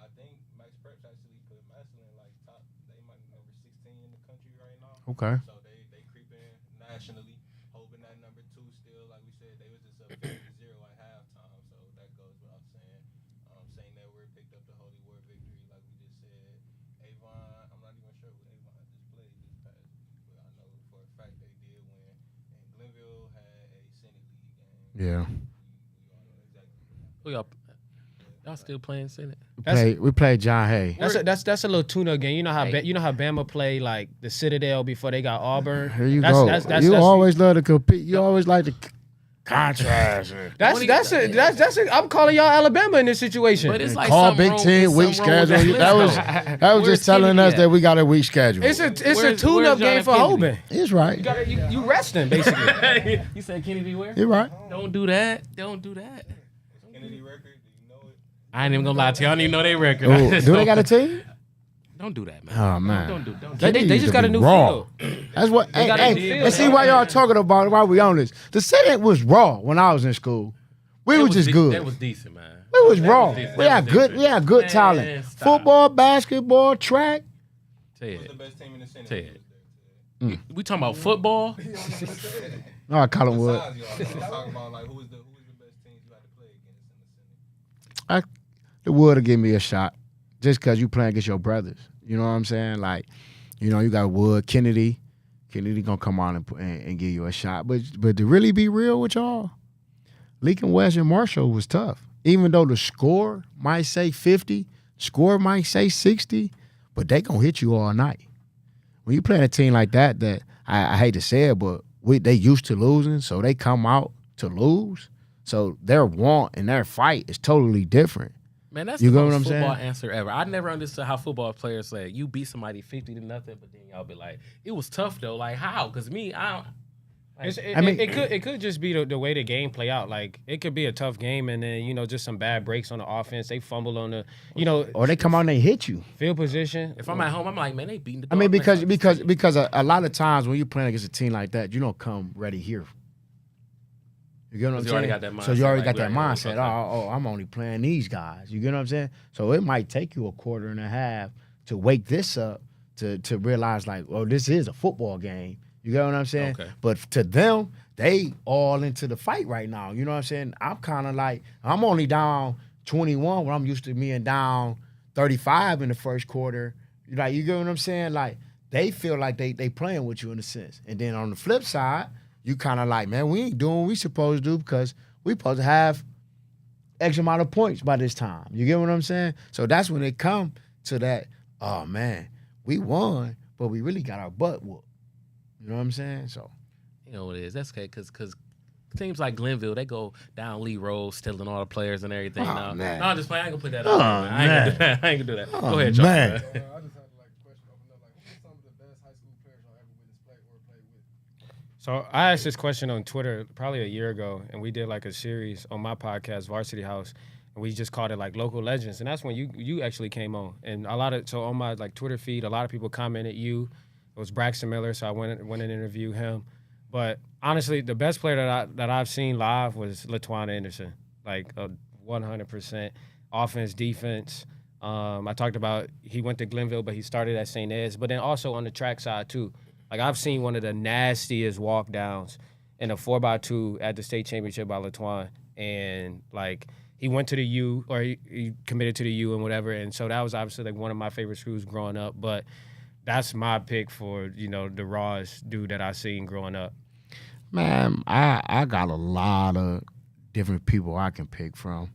I think Max Preps actually put Massillon like top. They might be number 16 in the country right now. Okay. So they creeping nationally. Hoping that number 2 still, like we said, they was just up 50-0 at halftime. So that goes without saying. Saying that we picked up the Holy War victory, like we just said. Avon, I'm not even sure what Avon just played this past week, but I know for a fact they did win. And Glenville had a Senate League game. Yeah. We all know exactly what happened. Y'all still playing Senate? We played John Hay. That's a little tune-up game. You know how Bama play like the Citadel before they got Auburn. Here you go. You always love to compete. You always like to contrast. I'm calling y'all Alabama in this situation. But it's like call Big Ten weak schedule. That was just telling us that we got a weak schedule. It's a tune-up game for Hoban. It's right. You resting basically. You said Kennedy where? You're right. Don't do that. Don't do that. Kennedy record, do you know it? I ain't even gonna lie to you. I don't even know their record. Ooh, do they got a team? Don't do that, man. Oh man, Don't. They just got a new field. That's what. Hey, and see why y'all talking about it while we on this. The Senate was raw when I was in school. We were just good. That was decent, man. We was raw. We had good talent. Stop. Football, basketball, track. Who's Ted. the best team in the Senate? Ted. We talking about football? All right, Colin Wood. Besides y'all, I'm talking about like who's the best teams you had to play against in the Senate? The Wood will give me a shot just because you playing against your brothers. You know what I'm saying? Like, you know, you got Wood, Kennedy. Kennedy gonna come on and give you a shot. But to really be real with y'all, Lincoln West and Marshall was tough. Even though the score might say 50, score might say 60, but they gonna hit you all night. When you playing a team like that I hate to say it, but they used to losing, so they come out to lose. So their want and their fight is totally different. Man, that's You the get what most I'm football saying? answer ever. I never understood how football players say you beat somebody 50-0, but then y'all be like, it was tough though. Like how? Because me, I don't. It could just be the way the game play out. Like it could be a tough game, and then just some bad breaks on the offense. They fumble on the Or they come out and they hit you. field position. If I'm at home, I'm like, man, they beating the. I mean, dog. because a lot of times when you're playing against a team like that, you don't come ready here. You get what I'm You saying? already got that So you mindset, already like, got we that already mindset. know I'm only playing these guys. You get what I'm saying? So it might take you a quarter and a half to wake this up to realize like, oh, this is a football game. You get what I'm saying? Okay. But to them, they all into the fight right now. You know what I'm saying? I'm kind of like, I'm only down 21 when I'm used to being down 35 in the first quarter. Like, you get what I'm saying? Like, they feel like they playing with you in a sense. And then on the flip side, you kind of like, man, we ain't doing what we supposed to do because we supposed to have X amount of points by this time. You get what I'm saying? So that's when it come to that, oh, man, we won, but we really got our butt whooped. You know what I'm saying? So, You know what it is. That's okay, because teams like Glenville, they go down Lee Road, stealing all the players and everything. Oh, man. No, I'm just playing. I ain't gonna put that Oh, on. I ain't gonna do that. Oh, Go ahead, Charles. man. I just had like a question open up. Like, who are some of the best high school players y'all ever witnessed play or played with? So I asked this question on Twitter probably a year ago, and we did like a series on my podcast, Varsity House, and we just called it like Local Legends, and that's when you actually came on, and so on my like Twitter feed, a lot of people commented you. It was Braxton Miller, so I went and interviewed him. But honestly, the best player that I've seen live was LaTuan Anderson, like 100% offense, defense. I talked about he went to Glenville, but he started at St. Ed's. But then also on the track side too. Like I've seen one of the nastiest walk downs in a 4x2 at the state championship by LaTuan, and like he went to the U, or he committed to the U and whatever. And so that was obviously like one of my favorite schools growing up. But that's my pick for, the rawest dude that I've seen growing up. Man, I got a lot of different people I can pick from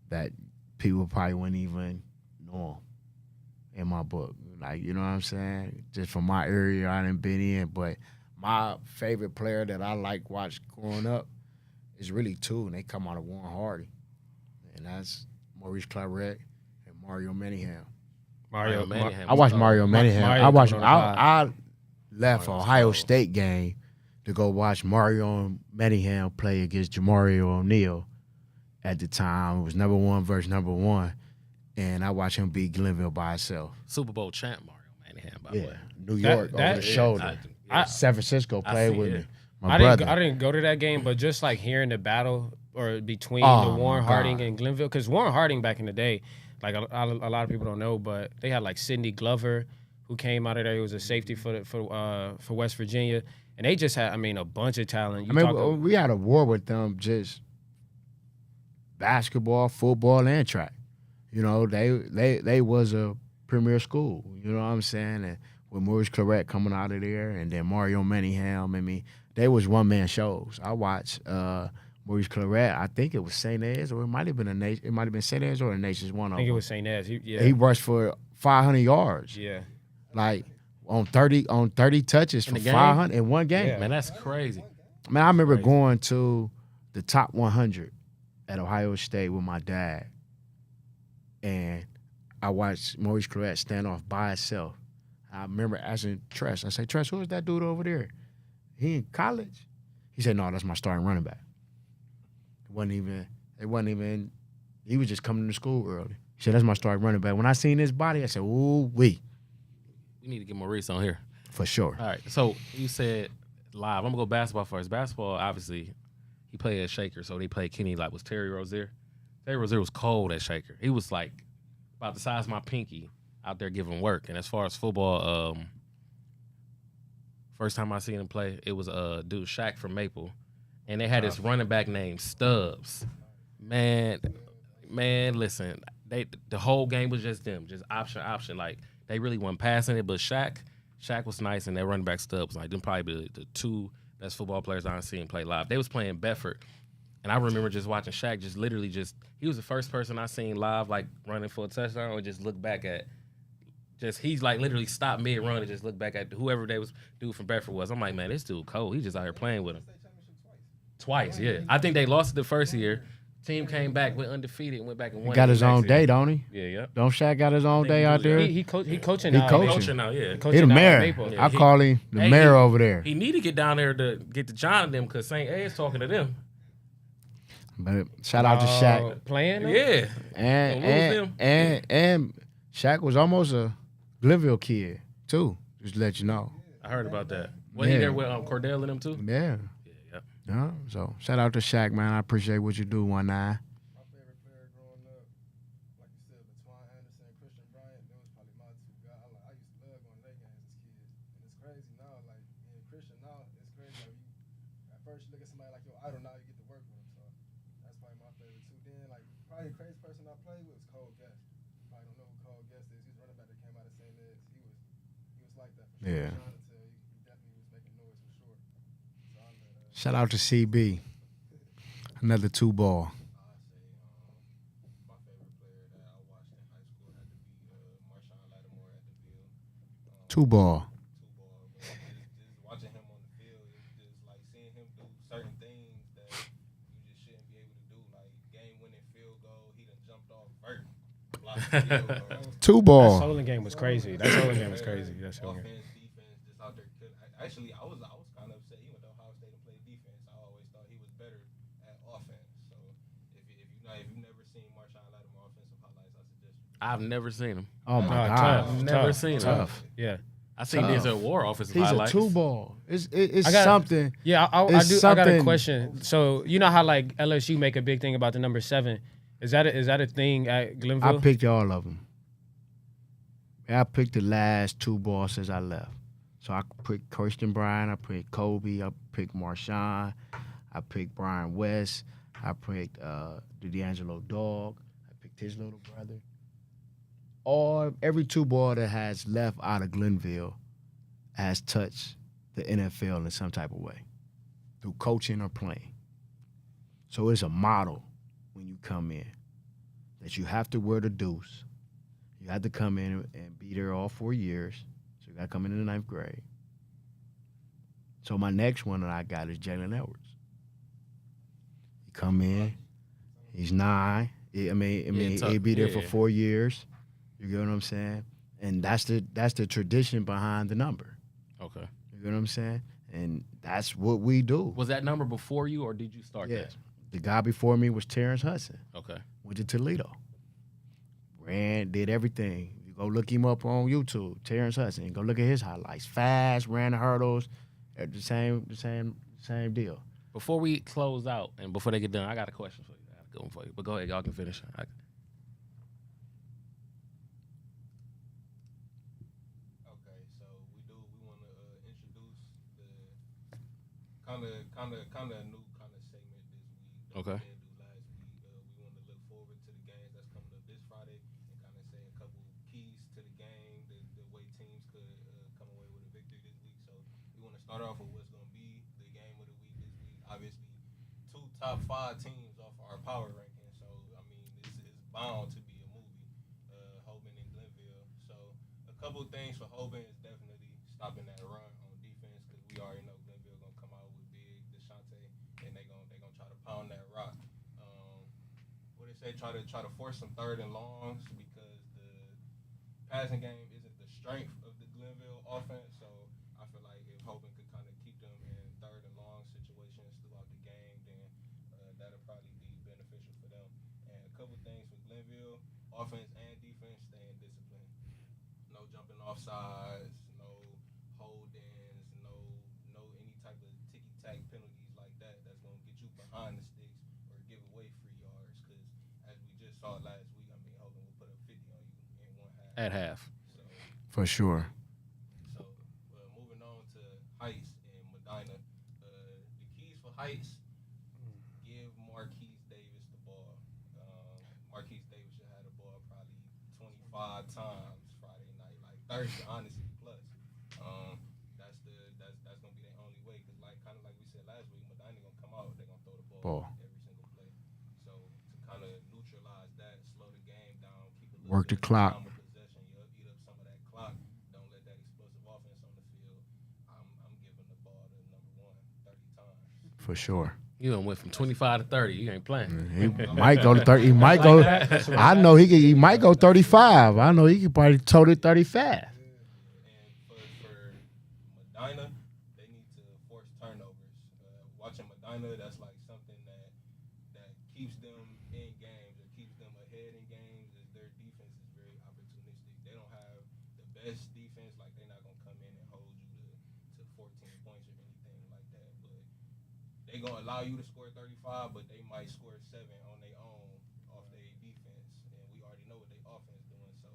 that people probably wouldn't even know in my book. Like, you know what I'm saying? Just from my area I done been in. But my favorite player that I like watch growing up is really two, and they come out of Warren Hardy. And that's Maurice Claret and Mario Manningham. Mario Manningham. I watched Mario Manningham. I left Mario's Ohio cold. State game to go watch Mario Manningham play against Jamario O'Neal at the time. It was number 1 versus number 1. And I watched him beat Glenville by himself. Super Bowl champ Mario Manningham, by the way. New York over the shoulder. San Francisco played with me. My brother. I didn't go to that game, but just like hearing the battle or between Oh, the Warren my Harding God. and Glenville, because Warren Harding back in the day, like a lot of people don't know, but they had like Sidney Glover, who came out of there. He was a safety for West Virginia, and they just had, a bunch of talent. We had a war with them, just basketball, football, and track. They was a premier school. You know what I'm saying? And with Maurice Claret coming out of there, and then Mario Manningham, they was one-man shows. I watched Maurice Claret. I think it was St. Ed's, or it might have been it might have been St. Ed's or the Nations. One of I think them. it was St. Ed's. He rushed for 500 yards. Yeah. Like on 30 touches for 500 in one game. Yeah. Man, that's crazy. Man, I remember going to the top 100 at Ohio State with my dad, and I watched Maurice Claret stand off by himself. I remember asking Tress, I said, Tress, who is that dude over there? He in college? He said, no, that's my starting running back. It wasn't even, he was just coming to school early. He said, that's my starting running back. When I seen his body, I said, ooh, we need to get Maurice on here. For sure. All right, so you said live. I'm going to go basketball first. Basketball, obviously, he played at Shaker, so they played Kenny, like, was Terry Rozier. Terry Rozier was cold at Shaker. He was, like, about the size of my pinky out there giving work. And as far as football, first time I seen him play, it was dude Shaq from Maple, and they had this running back named Stubbs. Man, listen, the whole game was just them, just option. Like they really weren't passing it, but Shaq was nice, and that running back Stubbs, like them probably the two best football players I've seen play live. They was playing Bedford, and I remember just watching Shaq he was the first person I seen live like running for a touchdown and just look back at. He's like literally stopped mid-run and just looked back at whoever they was dude from Bedford was. I'm like, man, this dude cold. He just out here playing with him. Twice, yeah. I think they lost it the first year. Team came back, went undefeated, and went back and won. He got his own day, don't he? Yeah. Don't Shaq got his own day out there? He coaching He now. coaching Now, yeah. He the mayor. Yeah, I call him the mayor over there. He need to get down there to get to John and them because St. Ed's talking to them. But shout out to Shaq. Playing them? Yeah. And Shaq was almost a Glenville kid, too. Just to let you know. I heard about that. Was he there with Cordell and them, too? Yeah. Yeah. So, shout out to Shaq, man. I appreciate what you do, 1-9. My favorite player growing up, like you said, between Anderson and Christian Bryant, that was probably my two guys. I used to love going to their games as kids. And it's crazy now, like, Christian now, it's crazy. Like, at first you look at somebody like your idol, now you get to work with him. So, that's probably my favorite two. Then, like, probably the crazy person I played with was Cole Guest. Probably don't know who Cole Guest is. He's running back that came out of St. Ed's. He was like that for sure. Yeah. He definitely was making noise for sure. So, Shout out to CB. Another two ball. My favorite player that I watched in high school had to be Marshawn Lattimore at the field. Two ball. Just watching him on the field, it's just like seeing him do certain things that you just shouldn't be able to do. Like game-winning field goal, he done jumped off vert, blocked the field goal. Two That ball. Solan game was crazy. That Solan game was crazy. That Solan game. Offense, defense, just out there. Actually, I was kind of upset. He went to Ohio State and played defense. I always thought he was better at offense. So if you've never seen Marshawn Lattimore offensive highlights, I suggest you. I've never seen him. Oh, my Tough. God. Never Tough. seen him. Tough. Yeah. I seen Denzel War offensive He's highlights. a two ball. It's I got- something. Yeah, I It's do. I got a something- question. So you know how like LSU make a big thing about the number 7? Is that a thing at Glenville? I picked all of them. I picked the last two balls since I left. So I picked Kirsten Bryan, I picked Kobe, I picked Marshawn, I picked Brian West, I picked the D'Angelo Dog, I picked his little brother. Every two ball that has left out of Glenville has touched the NFL in some type of way, through coaching or playing. So it's a model when you come in that you have to wear the deuce. You have to come in and be there all 4 years. So you got to come in the 9th grade. So my next one that I got is Jalen Edwards. He come in, he's 9. He'll be there for 4 years. You get what I'm saying? And that's the tradition behind the number. Okay. You get what I'm saying? And that's what we do. Was that number before you, or did you start Yeah. that? The guy before me was Terrence Hudson. Okay. Went to Toledo. Did everything. You go look him up on YouTube, Terrence Hudson. Go look at his highlights. Fast, ran the hurdles. The same deal. Before we close out and before they get done, I got a question for you. I got a good one for you. But go ahead, y'all can finish. Okay, so we want to introduce the kind of a new kind of segment this week. Okay. We didn't do last week. We want to look forward to the games that's coming up this Friday and kind of say a couple keys to the game, the way teams could come away with a victory this week. So we want to start off with what's going to be the game of the week this week. Obviously, two top 5 teams off our power ranking. So I mean, it's bound to be a movie. Hoban and Glenville. So a couple of things for Hoban is definitely stopping that run on defense because we already know Glenville gonna come out with big DeShante and they gonna try to pound that rock. What they say, try to force some 3rd and longs because the passing game isn't the strength of the Glenville offense. So I feel like if Hoban could kind of keep them in 3rd and long situations throughout the game, then that'll probably be beneficial for them. And a couple things for Glenville, offense and defense, stay in discipline. No jumping off sides, no holdings, no any type of ticky-tack penalties like that that's going to get you behind the sticks or give away free yards. Because as we just saw last week, I mean, Hogan will put up 50 on you in one half. At half. So, For sure. so moving on to Heights and Medina. The keys for Heights, give Marquise Davis the ball. Marquise Davis should have the ball probably 25 times Friday night, like 30, honestly, plus. That's gonna be their only way, because kind of like we said last week, Medina gonna come out, they're gonna throw the ball every single play. So to kind of neutralize that, slow the game down, keep a little Work the clock. time of possession, eat up some of that clock. Don't let that explosive offense on the field. I'm giving the ball to number 1 30 times. For sure. You done went from 25 to 30. You ain't playing. He might go to 30. He might go. I know he might go 35. I know he could probably total 35. And for Medina, they need to force turnovers. Watching Medina, that's like something that keeps them in games or keeps them ahead in games. Is their defense is very opportunistic. They don't have the best defense. Like, they're not gonna come in and hold you to 14 points or anything like that. But they're gonna allow you to score 35, but they might score 7 on their own off their defense. And we already know what their offense doing. So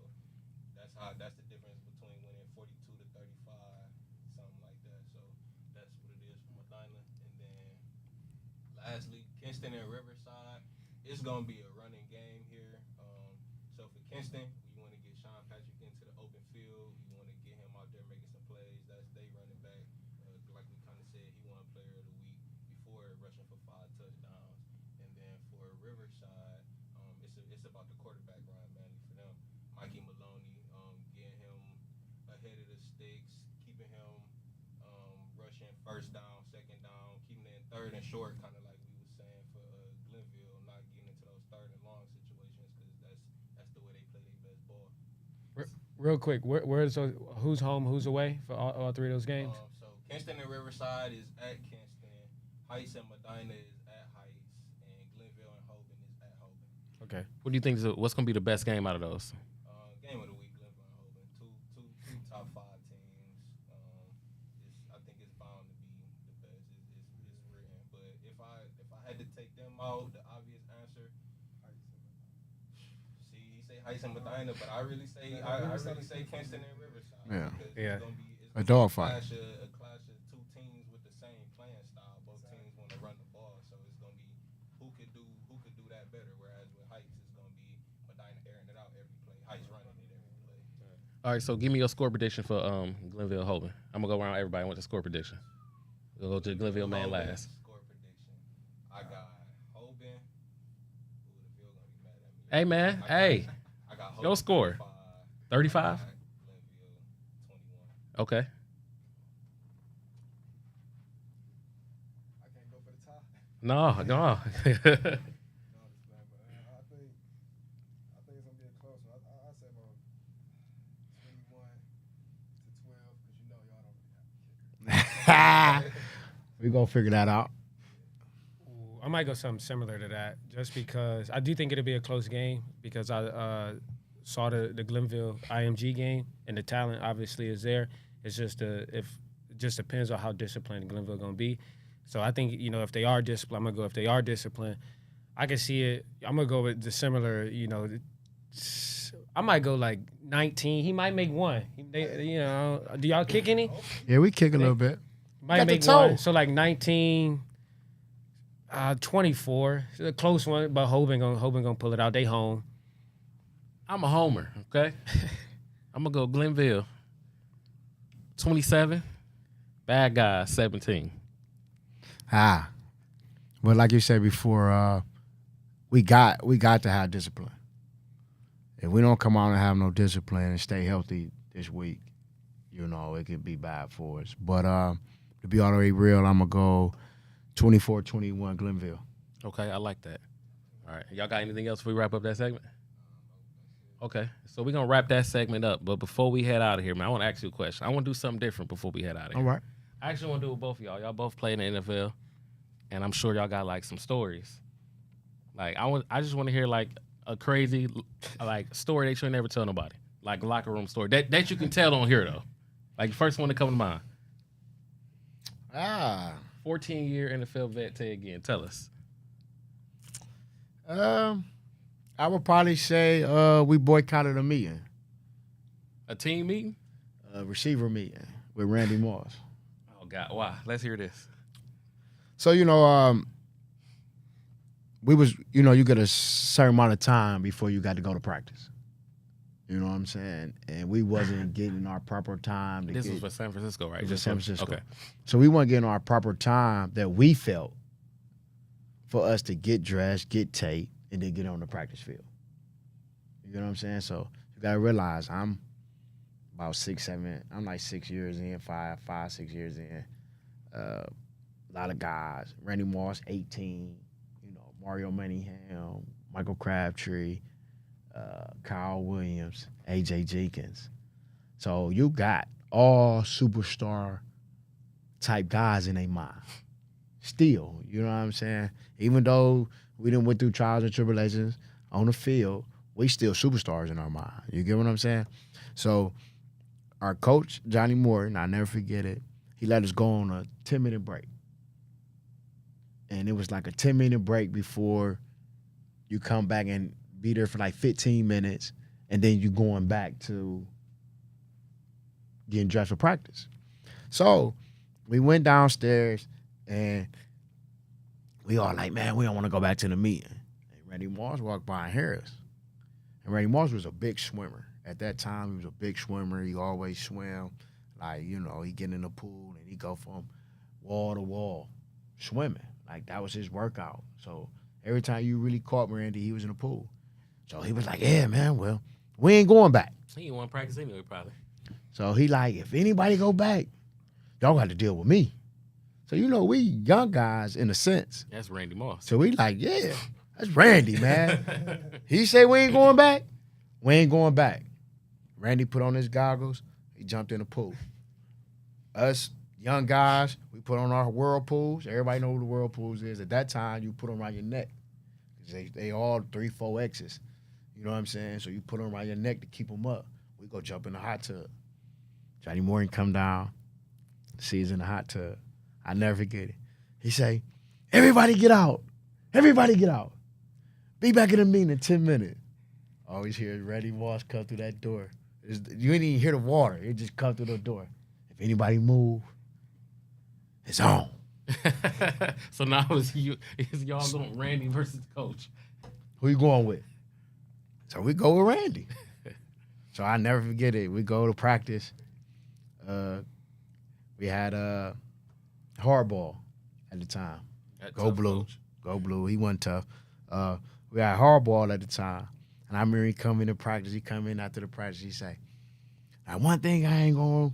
that's the difference between winning 42 to 35, something like that. So that's what it is for Medina. And then lastly, Kinston and Riverside. It's gonna be a running game here. So for Kinston, you want to get Sean Patrick into the open field. You want to get him out there making some plays. That's they running back. Like we kind of said, he won Player of the Week before rushing for 5 touchdowns. And then for Riverside, it's about the quarterback run mainly for them. Mikey Maloney, getting him ahead of the sticks, keeping him rushing 1st down, 2nd down, keeping it in 3rd and short, kind of like we was saying for Glenville, not getting into those 3rd and long situations because that's the way they play their best ball. Real quick, who's home, who's away for all 3 of those games? So Kinston and Riverside is at Kinston, Heights and Medina is at Heights, and Glenville and Hoban is at Hoban. Okay. What do you think what's going to be the best game out of those? Game of the week, Glenville and Hoban, two top 5 teams. I think it's bound to be the best. It's written, but if I had to take them out, the obvious answer. See, he say Heights and Medina, but I really say Kinston and Riverside. Yeah. Because Yeah. it's gonna be A dogfight. A clash of 2 teams with the same playing style. Both teams want to run the ball, so it's gonna be who could do that better. Whereas with Heights, it's gonna be Medina airing it out every play, Heights running it every play. All right, so give me your score prediction for Glenville Hoban. I'm going to go around everybody. I want the score prediction. We'll go to the Glenville man Hoban last. Score prediction. I got Hoban. Ooh, the field gonna be mad at me. Hey, man. Hey. I got Hoban Your score. 35? Glenville 21. Okay. I can't go for the tie. No. No, it's bad, but I think it's gonna be a close one. I say about 21 to 12 because y'all don't really have a kicker. We gonna figure that out. I might go something similar to that, just because I do think it'll be a close game because I saw the Glenville IMG game and the talent obviously is there. It's just it just depends on how disciplined Glenville gonna be. So I think if they are disciplined, I'm gonna go. If they are disciplined, I can see it. I'm gonna go with the similar. I might go like 19. He might make one. Do y'all kick any? Yeah, we kick a little bit. Might Got the make toe. one. So like 19. 24. It's a close one, but Hoban gonna pull it out. They home. I'm a homer, okay? I'm going to go Glenville. 27. Bad guys, 17. But like you said before, we got to have discipline. If we don't come out and have no discipline and stay healthy this week, it could be bad for us. But to be all the way real, I'm going to go 24-21 Glenville. Okay, I like that. All right. Y'all got anything else before we wrap up that segment? Okay. So we're going to wrap that segment up. But before we head out of here, man, I want to ask you a question. I want to do something different before we head out of here. All right. I actually want to do it with both of y'all. Y'all both play in the NFL, and I'm sure y'all got, like, some stories. Like, I just want to hear, like, a crazy, like, story that you'll never tell nobody. Like, a locker room story. That you can tell on here, though. Like, the first one to come to mind. 14-year NFL vet, Ted Ginn. Tell us. I would probably say we boycotted a meeting. A team meeting? A receiver meeting with Randy Moss. Oh, God. Why? Let's hear this. So, we was, you get a certain amount of time before you got to go to practice. You know what I'm saying? And we wasn't getting our proper time. This was for San Francisco, right? Just San Francisco. Okay. So we weren't getting our proper time that we felt for us to get dressed, get taped, and then get on the practice field. You know what I'm saying? So you got to realize I'm about 6 years in, 6 years in. A lot of guys. Randy Moss, 18. Mario Manningham, Michael Crabtree, Kyle Williams, A.J. Jenkins. So you got all superstar type guys in their mind. Still, you know what I'm saying? Even though we done went through trials and tribulations on the field, we still superstars in our mind. You get what I'm saying? So our coach, Johnny Morton, I'll never forget it, he let us go on a 10-minute break. And it was like a 10-minute break before you come back and be there for like 15 minutes, and then you going back to getting dressed for practice. So we went downstairs, and we all like, man, we don't want to go back to the meeting. And Randy Moss walked by and heard us. And Randy Moss was a big swimmer. At that time, he was a big swimmer. He always swam. Like, he get in the pool, and he go from wall to wall swimming. Like, that was his workout. So every time you really caught Randy, he was in the pool. So he was like, yeah, man, well, we ain't going back. He didn't want to practice anyway, probably. So he like, if anybody go back, y'all got to deal with me. So, we young guys in a sense. That's Randy Moss. So we like, yeah, that's Randy, man. He say we ain't going back. We ain't going back. Randy put on his goggles. He jumped in the pool. Us young guys, we put on our whirlpools. Everybody know what the whirlpools is. At that time, you put them around your neck. They all 3, 4 X's. You know what I'm saying? So you put them around your neck to keep them up. We go jump in the hot tub. Johnny Morton come down, sees in the hot tub. I never forget it. He say, everybody get out. Everybody get out. Be back in the meeting in 10 minutes. Always hear Randy Moss come through that door. You ain't even hear the water. It just come through the door. If anybody move, it's on. So now it's y'all going Randy versus the coach. Who you going with? So we go with Randy. So I never forget it. We go to practice. We had hardball at the time. Go blue. Coach. Go blue. He wasn't tough. We had hardball at the time. And I remember he come into practice. He come in after the practice. He say, now one thing I ain't going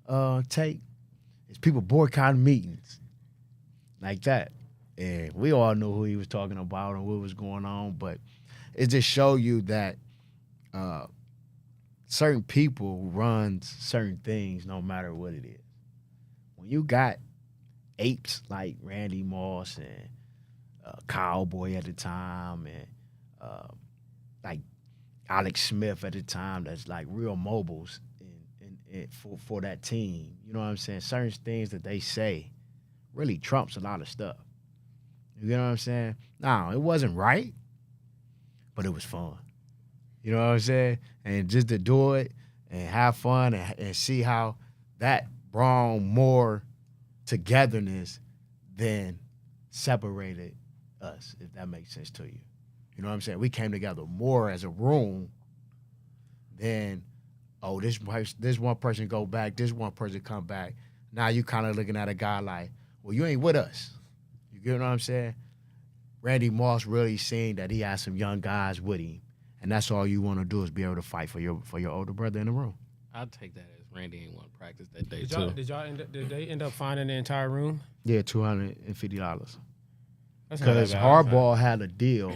to take is people boycotting meetings like that. And we all knew who he was talking about and what was going on. But it just showed you that certain people run certain things no matter what it is. When you got apes like Randy Moss and Cowboy at the time and like Alex Smith at the time, that's like real mobiles for that team. You know what I'm saying? Certain things that they say really trumps a lot of stuff. You know what I'm saying? No, it wasn't right, but it was fun. You know what I'm saying? And just to do it and have fun and see how that brought more togetherness than separated us, if that makes sense to you. You know what I'm saying? We came together more as a room than, oh, this one person go back, this one person come back. Now you kind of looking at a guy like, well, you ain't with us. You get what I'm saying? Randy Moss really seen that he has some young guys with him, and that's all you want to do is be able to fight for your older brother in the room. I'll take that as Randy ain't want to practice that day Did they end up finding the entire room? Yeah, $250. That's not that Because bad. Harbaugh had a deal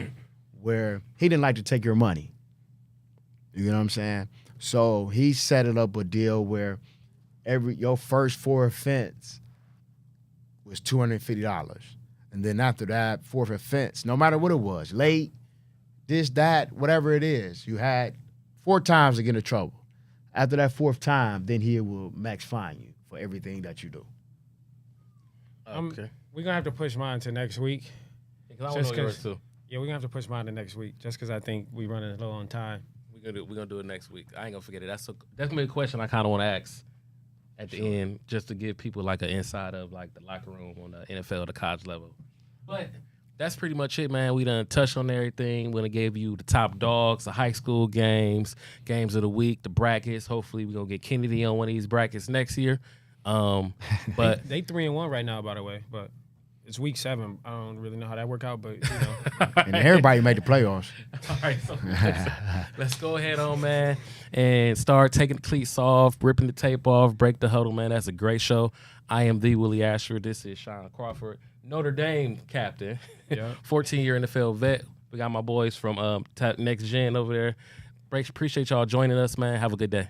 where he didn't like to take your money. You know what I'm saying? So he set it up a deal where your first 4 offense was $250. And then after that, 4th offense, no matter what it was, late, this, that, whatever it is, you had 4 times to get in trouble. After that 4th time, then he will max fine you for everything that you do. Okay. We're gonna have to push mine to next week. Because I want to know yours too. Yeah, we're gonna have to push mine to next week just because I think we running low on time. We're gonna do it next week. I ain't gonna forget it. That's gonna be a question I kind of want to ask at the end, just to give people like an insight of like the locker room on the NFL, the college level. But that's pretty much it, man. We done touched on everything. We're gonna give you the top dogs, the high school games of the week, the brackets. Hopefully, we're gonna get Kennedy on one of these brackets next year. But they 3-1 right now, by the way. But it's week 7. I don't really know how that work out, but you know. And everybody made the playoffs. all right, so let's go ahead on, man, and start taking the cleats off, ripping the tape off, break the huddle, man. That's a great show. I am the Willie Asher. This is Shaun Crawford, Notre Dame captain, Yeah. 14-year NFL vet. We got my boys from Next Gen over there. Appreciate y'all joining us, man. Have a good day.